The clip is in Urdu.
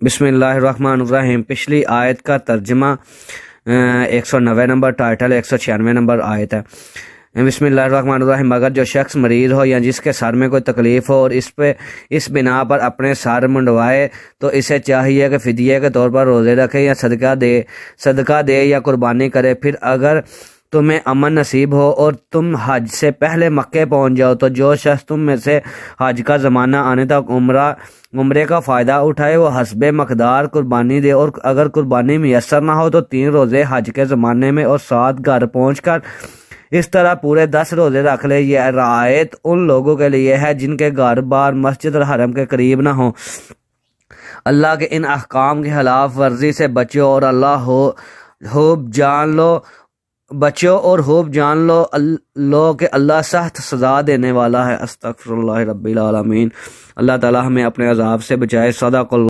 بسم اللہ الرحمن الرحیم۔ پچھلی آیت کا ترجمہ 190 نمبر، ٹائٹل 196 نمبر آیت ہے۔ بسم اللہ الرحمن الرحیم۔ اگر جو شخص مریض ہو یا جس کے سر میں کوئی تکلیف ہو اور اس بنا پر اپنے سر منڈوائے تو اسے چاہیے کہ فدیے کے طور پر روزے رکھے یا صدقہ دے یا قربانی کرے۔ پھر اگر تمہیں امن نصیب ہو اور تم حج سے پہلے مکے پہنچ جاؤ تو جو شخص تم میں سے حج کا زمانہ آنے تک عمرے کا فائدہ اٹھائے وہ حسب مقدار قربانی دے، اور اگر قربانی میسر نہ ہو تو 3 روزے حج کے زمانے میں اور 7 گھر پہنچ کر اس طرح پورے 10 روزے رکھ لے۔ یہ رعایت ان لوگوں کے لیے ہے جن کے گھر بار مسجد الحرم کے قریب نہ ہوں۔ اللہ کے ان احکام کی خلاف ورزی سے بچو اور خوب جان لو کہ اللہ سخت سزا دینے والا ہے۔ استغفر اللہ رب العالمین۔ اللہ تعالی ہمیں اپنے عذاب سے بچائے۔ صدق اللہ۔